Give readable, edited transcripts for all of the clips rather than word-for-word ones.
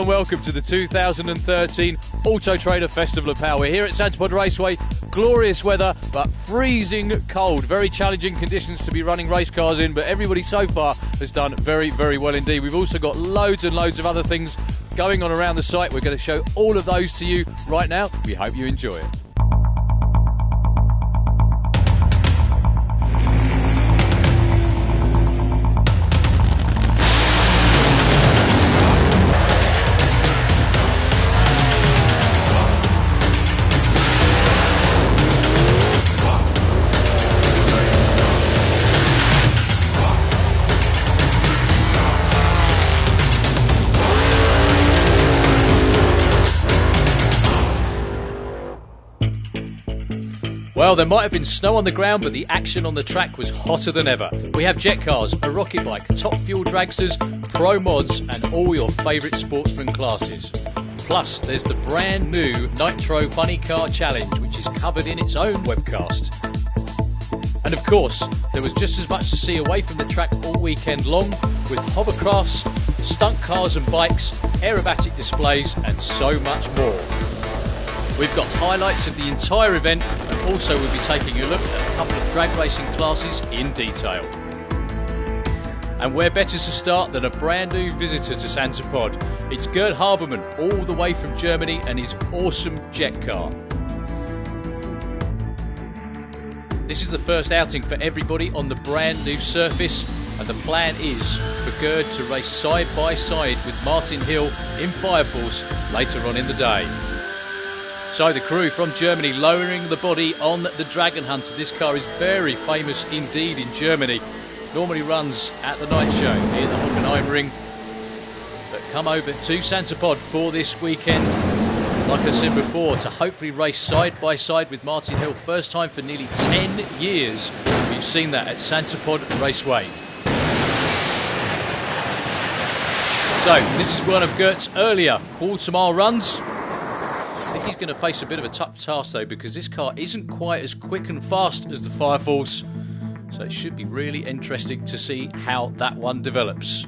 and welcome to the 2013 Auto Trader Festival of Power. We're here at Santipod Raceway. Glorious weather, but freezing cold. Very challenging conditions to be running race cars in, but everybody so far has done very, very well indeed. We've also got loads and loads of other things going on around the site. We're going to show all of those to you right now. We hope you enjoy it. Well, there might have been snow on the ground, but the action on the track was hotter than ever. We have jet cars, a rocket bike, top fuel dragsters, pro mods, and all your favourite sportsman classes. Plus, there's the brand new Nitro Funny Car Challenge, which is covered in its own webcast. And of course, there was just as much to see away from the track all weekend long, with hovercrafts, stunt cars and bikes, aerobatic displays, and so much more. We've got highlights of the entire event, and also we'll be taking a look at a couple of drag racing classes in detail. And where better to start than a brand new visitor to Santipod? It's Gerd Habermann, all the way from Germany, and his awesome jet car. This is the first outing for everybody on the brand new surface, and the plan is for Gerd to race side by side with Martin Hill in Fire Force later on in the day. So the crew from Germany lowering the body on the Dragon Hunter. This car is very famous indeed in Germany. Normally runs at the night show in the Hockenheimring. But come over to Santipod for this weekend, like I said before, to hopefully race side by side with Martin Hill. First time for nearly 10 years we've seen that at Santipod Raceway. So this is one of Gerd's earlier quarter-mile runs. I think he's going to face a bit of a tough task though, because this car isn't quite as quick and fast as the Fire Force, so it should be really interesting to see how that one develops.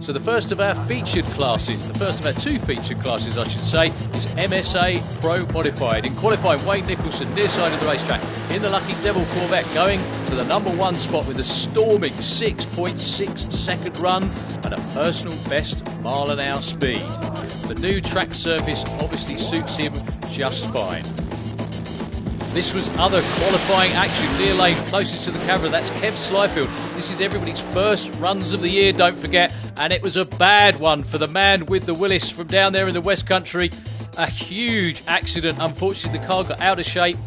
So the first of our featured classes, the first of our two featured classes I should say, is MSA Pro Modified. In qualifying, Wayne Nicholson near side of the racetrack in the Lucky Devil Corvette, going to the number one spot with a storming 6.6 second run and a personal best mile-an-hour speed. The new track surface obviously suits him just fine. This was other qualifying action near lane, closest to the camera. That's Kev Slyfield. This is everybody's first runs of the year, don't forget. And it was a bad one for the man with the Willis from down there in the West Country. A huge accident. Unfortunately, the car got out of shape.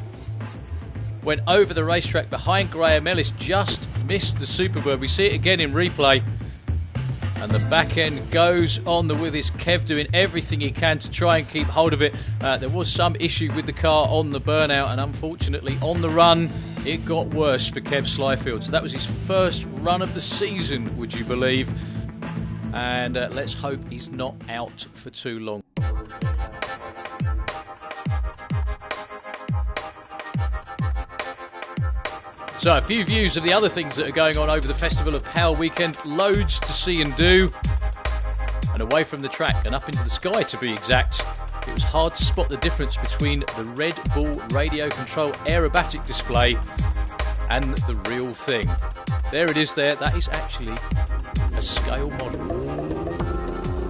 Went over the racetrack behind Graham Ellis. Just missed the Superbird. We see it again in replay. And the back end goes on the Willis. Kev doing everything he can to try and keep hold of it. There was some issue with the car on the burnout, and unfortunately on the run it got worse for Kev Slyfield. So that was his first run of the season, would you believe? And let's hope he's not out for too long. So a few views of the other things that are going on over the Festival of Power weekend. Loads to see and do. And away from the track and up into the sky to be exact, it was hard to spot the difference between the Red Bull radio control aerobatic display and the real thing. There it is there. That is actually a scale model.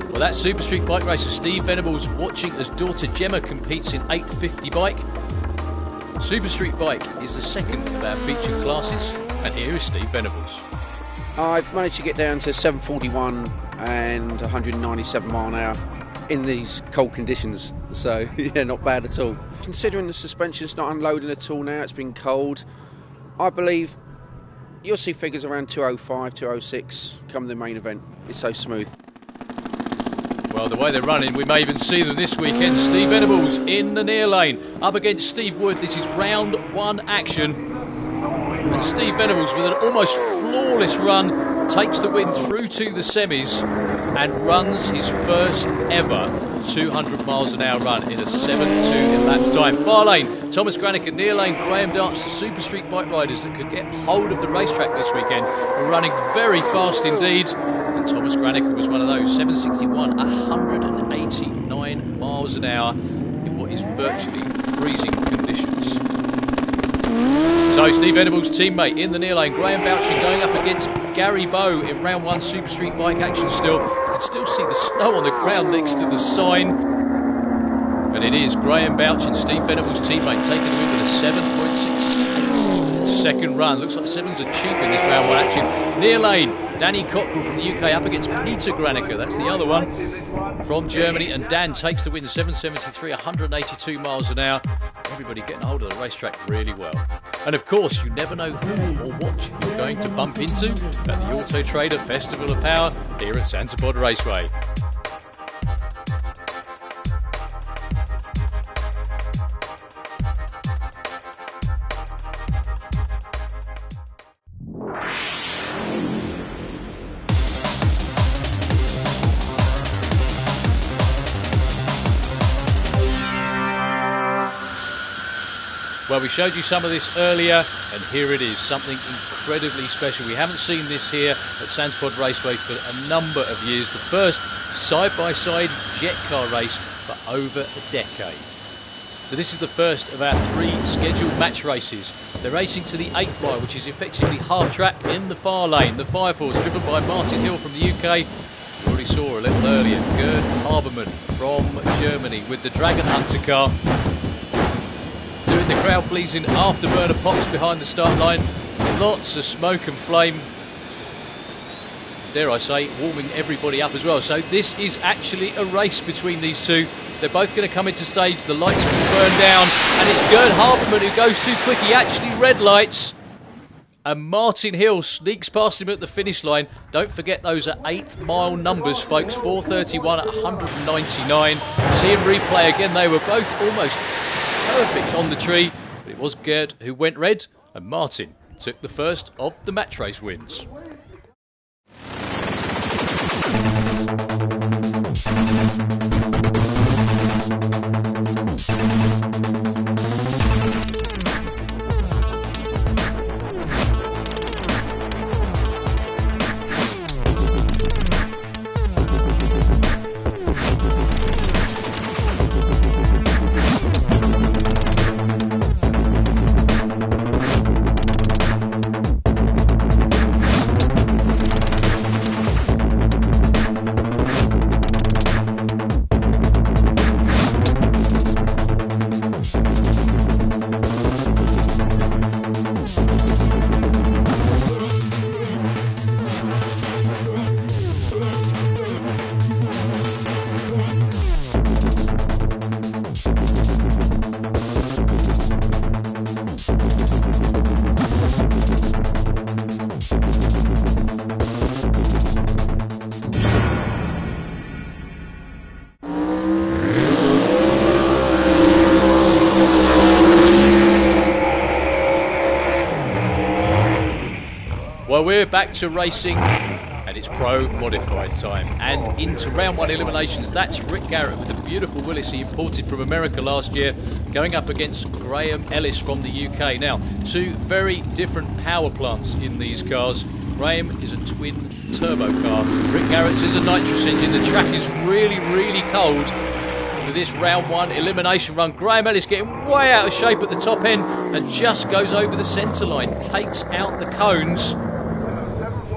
Well, that's Super Street bike racer Steve Venables watching as daughter Gemma competes in 850 bike. Super Street Bike is the second of our featured classes, and here is Steve Venables. I've managed to get down to 741 and 197 mile an hour in these cold conditions, so yeah, not bad at all. Considering the suspension's not unloading at all now, it's been cold, I believe you'll see figures around 205, 206 come the main event. It's so smooth. Well, the way they're running, we may even see them this weekend. Steve Venables in the near lane, up against Steve Wood. This is round one action. And Steve Venables, with an almost flawless run, takes the win through to the semis and runs his first ever 200 miles an hour run in a 7.2 elapsed time. Far lane, Thomas Granick, and near lane, Graham Dance, the Super Street bike riders that could get hold of the racetrack this weekend, were running very fast indeed. And And Thomas Granicke was one of those. 761, 189 miles an hour in what is virtually freezing conditions. So Steve Venable's teammate in the near lane, Graham Bouchin, going up against Gary Bowe in round 1 Super Street Bike action still. You can still see the snow on the ground next to the sign. And it is Graham Bouchin, Steve Venable's teammate, taking a win with a 7.68 second run. Looks like 7s are cheap in this round 1 action. Near lane, Danny Cockrell from the UK up against Peter Granicke. That's the other one from Germany. And Dan takes the win, 7.73, 182 miles an hour. Everybody getting a hold of the racetrack really well. And of course, you never know who or what you're going to bump into at the Auto Trader Festival of Power here at Santa Pod Raceway. Well, we showed you some of this earlier, and here it is, something incredibly special. We haven't seen this here at Santa Pod Raceway for a number of years. The first side-by-side jet car race for over a decade. So this is the first of our 3 scheduled match races. They're racing to the 8th mile, which is effectively half-track in the far lane. The Fireforce, driven by Martin Hill from the UK. We already saw a little earlier, Gerd Habermann from Germany with the Dragon Hunter car. Doing the crowd-pleasing afterburner pops behind the start line. Lots of smoke and flame. Dare I say, warming everybody up as well. So this is actually a race between these two. They're both going to come into stage. The lights will burn down. And it's Gerd Habermann who goes too quick. He actually red lights. And Martin Hill sneaks past him at the finish line. Don't forget those are 8th mile numbers, folks. 4:31 at 199. See him replay again. They were both almost perfect on the tree, but it was Gerd who went red, and Martin took the first of the match race wins. Well, we're back to racing, and it's pro modified time. And into round 1 eliminations, that's Rick Garrett with the beautiful Willys he imported from America last year, going up against Graham Ellis from the UK. Now, 2 very different power plants in these cars. Graham is a twin turbo car. Rick Garrett's is a nitrous engine. The track is really, really cold for this round 1 elimination run. Graham Ellis getting way out of shape at the top end and just goes over the centre line, takes out the cones.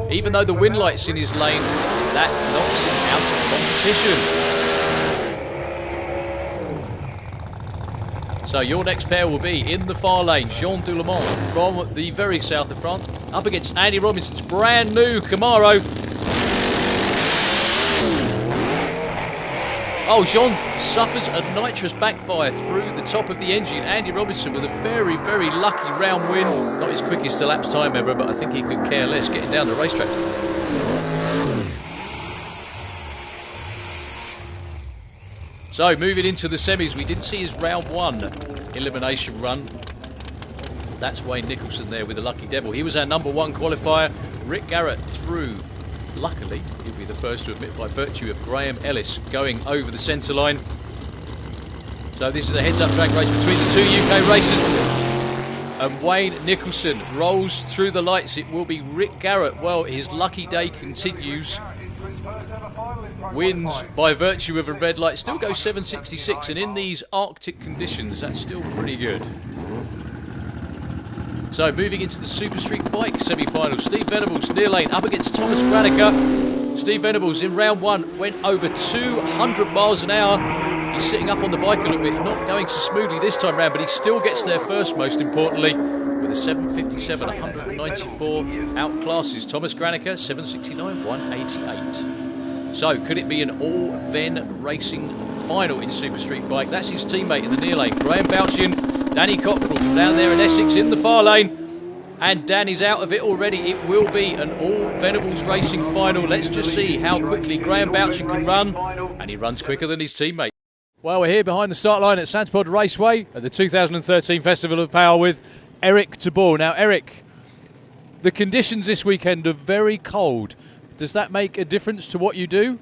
Even though the wind light's in his lane, that knocks him out of competition. So your next pair will be in the far lane, Jean Doulemont from the very south of France, up against Andy Robinson's brand new Camaro. Oh, Jean suffers a nitrous backfire through the top of the engine. Andy Robinson with a very, very lucky round win. Not his quickest elapsed time ever, but I think he could care less getting down the racetrack. So, moving into the semis, we didn't see his round 1 elimination run. That's Wayne Nicholson there with the Lucky Devil. He was our number 1 qualifier. Rick Garrett through. Luckily, he'll be the first to admit by virtue of Graham Ellis going over the centre line. So this is a heads-up drag race between the 2 UK racers. And Wayne Nicholson rolls through the lights. It will be Rick Garrett. Well, his lucky day continues. wins by virtue of a red light. Still goes 7.66, and in these Arctic conditions, that's still pretty good. So moving into the Super Street Bike semi-final, Steve Venables near lane up against Thomas Granica. Steve Venables in round one went over 200 miles an hour. He's sitting up on the bike a little bit, not going so smoothly this time round, but he still gets there first, most importantly, with a 7.57, 194, outclasses Thomas Granica, 7.69, 188. So could it be an all-Ven racing final in Super Street Bike? That's his teammate in the near lane, Graham Bouchin. Danny Cockrell down there in Essex in the far lane, and Danny's out of it already. It will be an all Venables racing final. Let's just see how quickly Graham Bouchin can run, and he runs quicker than his teammate. Well, we're here behind the start line at Santipod Raceway at the 2013 Festival of Power with Eric Tabor. Now, Eric, the conditions this weekend are very cold. Does that make a difference to what you do?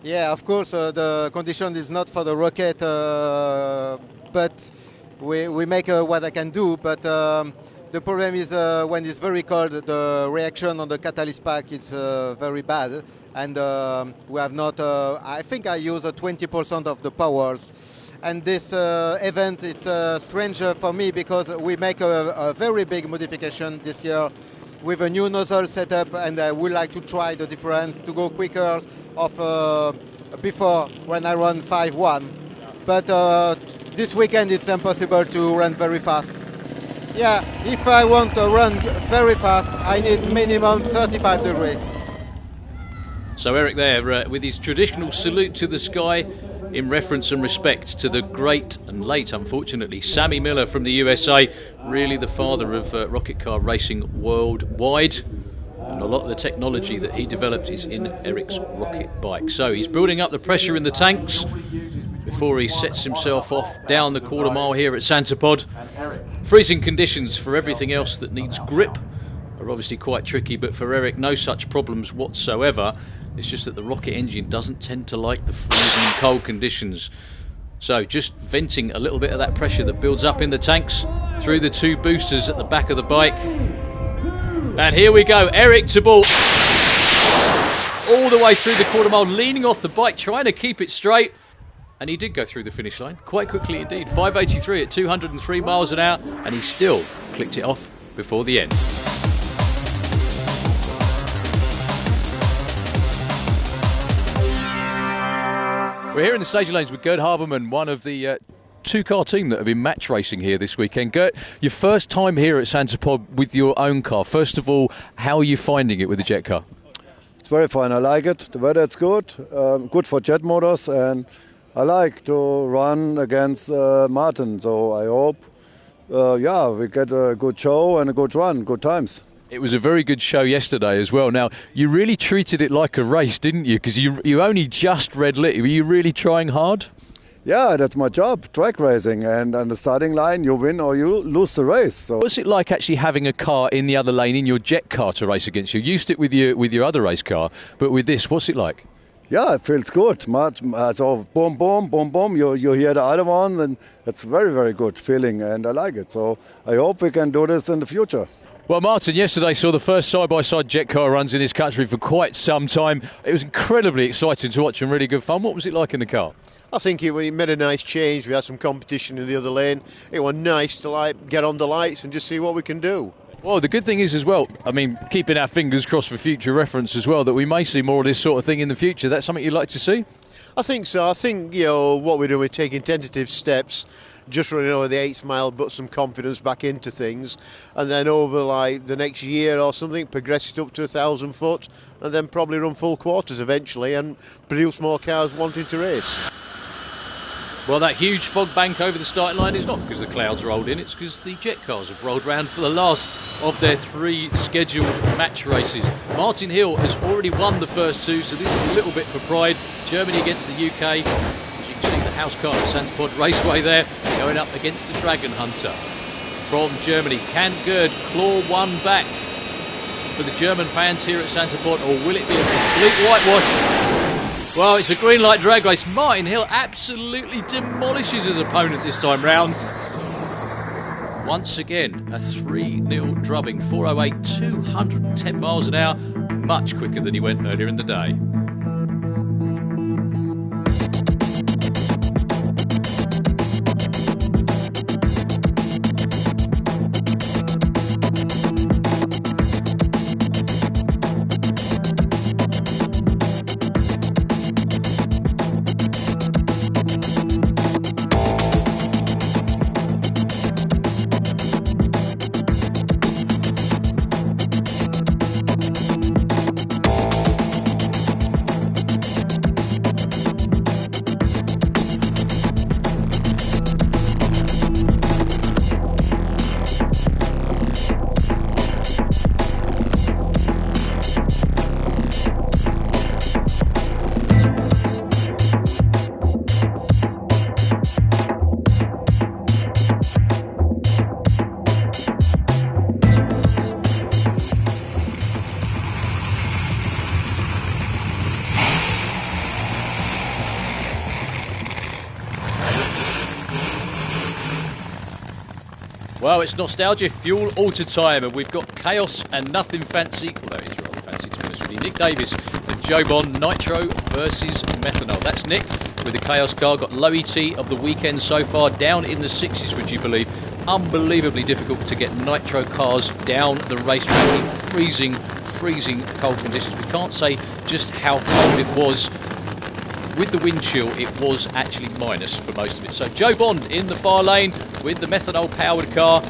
Yeah, of course, the condition is not for the rocket, but we make what I can do. But the problem is when it's very cold, the reaction on the catalyst pack is very bad. And we have not, I think I use 20% of the powers. And this event, it's strange for me because we make a very big modification this year with a new nozzle setup, and I would like to try the difference to go quicker of before when I run 5.1. But this weekend it's impossible to run very fast. Yeah, if I want to run very fast, I need minimum 35 degrees. So Eric there with his traditional salute to the sky in reference and respect to the great and late, unfortunately, Sammy Miller from the USA, really the father of rocket car racing worldwide. And a lot of the technology that he developed is in Eric's rocket bike. So he's building up the pressure in the tanks before he sets himself off down the quarter mile here at Santipod. Freezing conditions for everything else that needs grip are obviously quite tricky, but for Eric, no such problems whatsoever. It's just that the rocket engine doesn't tend to like the freezing cold conditions. So just venting a little bit of that pressure that builds up in the tanks through the two boosters at the back of the bike. And here we go, Eric Tabor all the way through the quarter mile, leaning off the bike, trying to keep it straight. And he did go through the finish line, quite quickly indeed. 5.83 at 203 miles an hour, and he still clicked it off before the end. We're here in the staging lanes with Gert Habermann, one of the two-car team that have been match racing here this weekend. Gert, your first time here at Santipod with your own car. First of all, how are you finding it with the jet car? It's very fine. I like it. The weather is good. Good for jet motors, and I like to run against Martin. So I hope, we get a good show and a good run, good times. It was a very good show yesterday as well. Now, you really treated it like a race, didn't you? Because you only just red lit. Were you really trying hard? Yeah, that's my job, track racing. And on the starting line, you win or you lose the race. So what's it like actually having a car in the other lane in your jet car to race against you? You used it with your other race car, but with this, what's it like? Yeah, it feels good. So boom, boom, boom, boom. You hear the other one, and it's very, very good feeling, and I like it. So I hope we can do this in the future. Well, Martin yesterday saw the first side-by-side jet car runs in this country for quite some time. It was incredibly exciting to watch and really good fun. What was it like in the car? I think it made a nice change. We had some competition in the other lane. It was nice to get on the lights and just see what we can do. Well, the good thing is as well, I mean, keeping our fingers crossed for future reference as well, that we may see more of this sort of thing in the future. That's something you'd like to see? I think so. I think, what we're doing, we're taking tentative steps, just running over the 8th mile, but some confidence back into things, and then over the next year or something, progress it up to 1,000 foot, and then probably run full quarters eventually and produce more cars wanting to race. Well, that huge fog bank over the starting line is not because the clouds rolled in, it's because the jet cars have rolled round for the last of their 3 scheduled match races. Martin Hill has already won the first 2, so this is a little bit for pride. Germany against the UK. As you can see, the house car at Santipod Raceway there, going up against the Dragon Hunter. From Germany, can Gerd claw one back for the German fans here at Santipod, or will it be a complete whitewash? Well, it's a green light drag race. Martin Hill absolutely demolishes his opponent this time round. Once again, a 3-0 drubbing, 408, 210 miles an hour, much quicker than he went earlier in the day. Well, it's nostalgia fuel all to time, and we've got Chaos and Nothing Fancy, although it is rather fancy to be honest with you, Nick Davis and Joe Bond, Nitro versus Methanol. That's Nick with the Chaos car, got low ET of the weekend so far, down in the 60s, would you believe? Unbelievably difficult to get Nitro cars down the racetrack in freezing cold conditions. We can't say just how cold it was. With the wind chill, it was actually minus for most of it. So Joe Bond in the far lane with the methanol-powered car.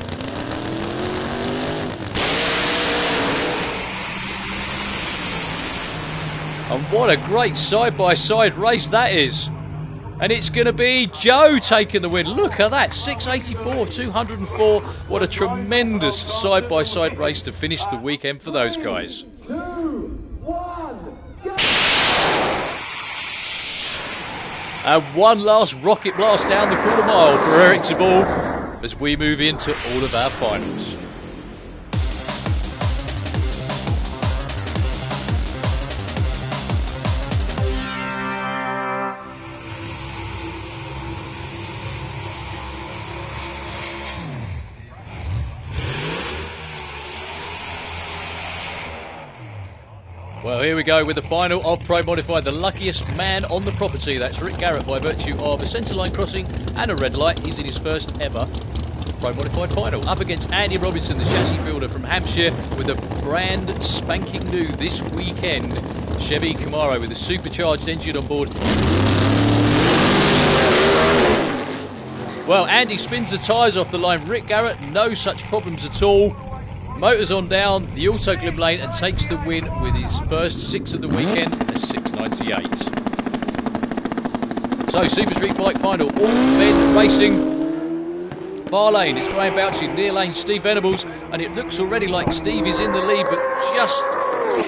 And what a great side-by-side race that is. And it's going to be Joe taking the win. Look at that, 684, 204. What a tremendous side-by-side race to finish the weekend for those guys. 2, 1, go! And one last rocket blast down the quarter mile for Eric Taball as we move into all of our finals. Well, here we go with the final of Pro Modified. The luckiest man on the property, that's Rick Garrett, by virtue of a centreline crossing and a red light. He's in his first ever Pro Modified final. Up against Andy Robinson, the chassis builder from Hampshire, with a brand spanking new this weekend Chevy Camaro with a supercharged engine on board. Well, Andy spins the tyres off the line. Rick Garrett, no such problems at all. Motors on down the Auto Glim lane and takes the win with his first 6 of the weekend at 6.98. So, Super Street Bike final, all men racing. Far lane, it's Graham Bouchy, near lane Steve Venables, and it looks already like Steve is in the lead, but just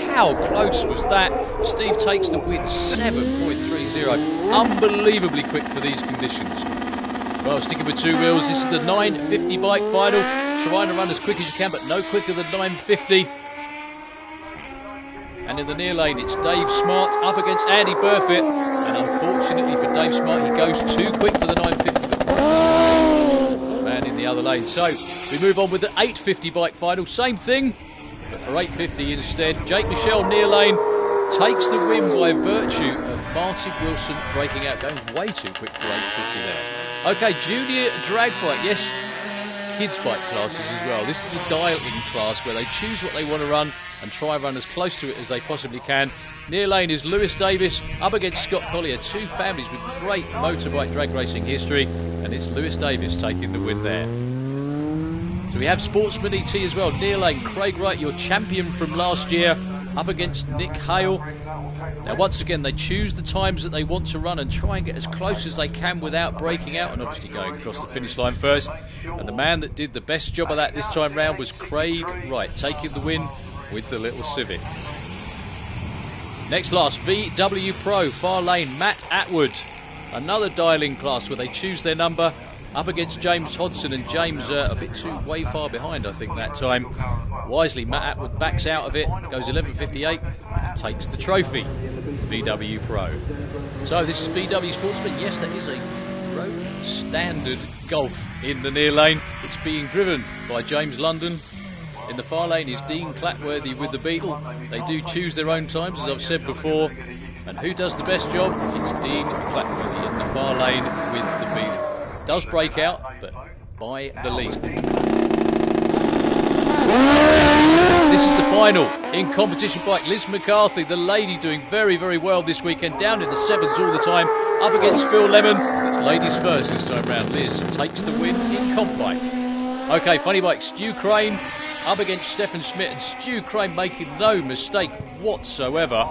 how close was that? Steve takes the win, 7.30. Unbelievably quick for these conditions. Well, sticking with 2 wheels, this is the 950 bike final. Trying to run as quick as you can, but no quicker than 950. And in the near lane, it's Dave Smart up against Andy Burfitt. And unfortunately for Dave Smart, he goes too quick for the 950. Man in the other lane. So we move on with the 850 bike final. Same thing, but for 850 instead. Jake Michelle near lane takes the win by virtue of Martin Wilson breaking out, going way too quick for 850 there. Okay, junior drag bike, yes. Kids bike classes as well. This is a dial-in class where they choose what they want to run and try and run as close to it as they possibly can. Near lane is Lewis Davis up against Scott Collier, 2 families with great motorbike drag racing history, and it's Lewis Davis taking the win there. So we have Sportsman ET as well. Near lane, Craig Wright, your champion from last year, up against Nick Hale. Now once again they choose the times that they want to run and try and get as close as they can without breaking out, and obviously going across the finish line first. And the man that did the best job of that this time round was Craig Wright, taking the win with the little Civic. Next last, VW Pro, far lane, Matt Atwood. Another dial-in class where they choose their number, up against James Hodson, and James a bit too way far behind I think that time. Wisely, Matt Atwood backs out of it, goes 11.58 and takes the trophy. VW Pro. So this is VW Sportsman. Yes, that is a road standard Golf in the near lane. It's being driven by James London. In the far lane is Dean Clackworthy with the Beetle. They do choose their own times, as I've said before. And who does the best job? It's Dean Clackworthy in the far lane with the Beetle. Does break out, but by the lead. This is the final in competition bike. Liz McCarthy, the lady, doing very, very well this weekend, down in the 7s all the time, up against Phil Lemon. It's ladies first this time round. Liz takes the win in comp bike. Okay, funny bike, Stu Crane up against Stefan Schmidt, and Stu Crane making no mistake whatsoever.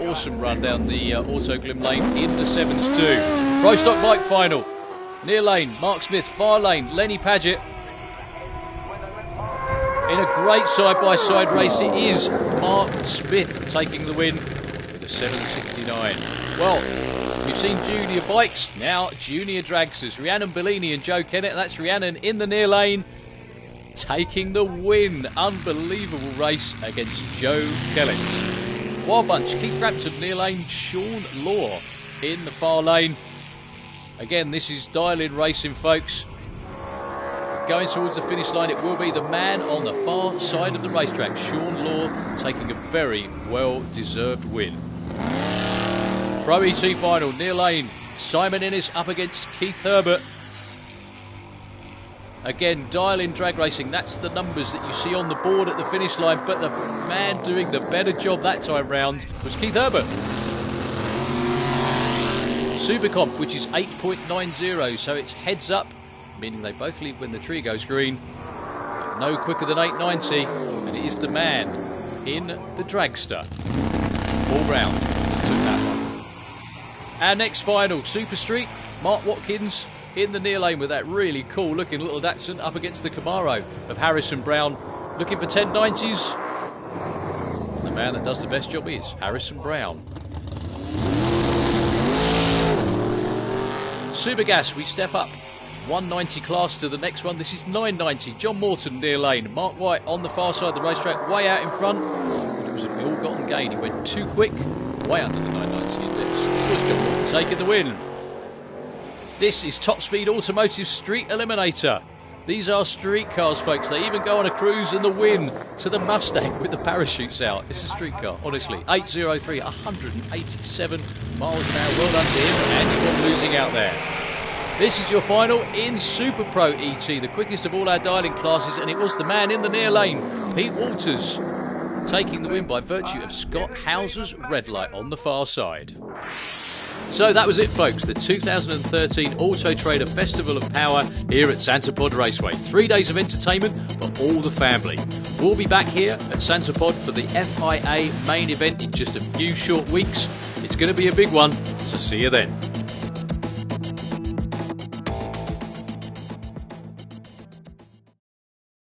Awesome run down the Auto Glim lane in the 7s too. Pro Stock bike final. Near lane, Mark Smith. Far lane, Lenny Paget. In a great side-by-side race, it is Mark Smith taking the win with a 7.69. Well, we've seen junior bikes, now junior dragsters. Rhiannon Bellini and Joe Kennett. That's Rhiannon in the near lane, taking the win. Unbelievable race against Joe Kellett. Wild Bunch, Keith Rapton near lane, Sean Law in the far lane. Again, this is dial-in racing, folks. going towards the finish line, it will be the man on the far side of the racetrack, Sean Law, taking a very well-deserved win. Pro ET final, near lane, Simon Innes up against Keith Herbert. Again, dial-in drag racing, that's the numbers that you see on the board at the finish line, but the man doing the better job that time round was Keith Herbert. Supercomp, which is 8.90, so it's heads up, meaning they both leave when the tree goes green, but no quicker than 8.90, and it is the man in the dragster. Paul Brown took that one. Our next final, Super Street, Mark Watkins in the near lane with that really cool looking little Datsun up against the Camaro of Harrison Brown, looking for 1090s. The man that does the best job is Harrison Brown. Super Gas, we step up 190 class to the next one. This is 990. John Morton near lane. Mark White on the far side of the racetrack, way out in front. It was an ill-gotten gain. He went too quick, way under the 990 index. It was John Morton taking the win. This is Top Speed Automotive Street Eliminator. These are street cars, folks. They even go on a cruise and the win to the Mustang with the parachutes out. It's a street car, honestly. 803, 187 miles an hour. Well done to him, and he wasn't losing out there. This is your final in Super Pro ET, the quickest of all our dialing classes, and it was the man in the near lane, Pete Walters, taking the win by virtue of Scott Hauser's red light on the far side. So that was it, folks, the 2013 Auto Trader Festival of Power here at Santa Pod Raceway. 3 days of entertainment for all the family. We'll be back here at Santa Pod for the FIA main event in just a few short weeks. It's going to be a big one, so see you then.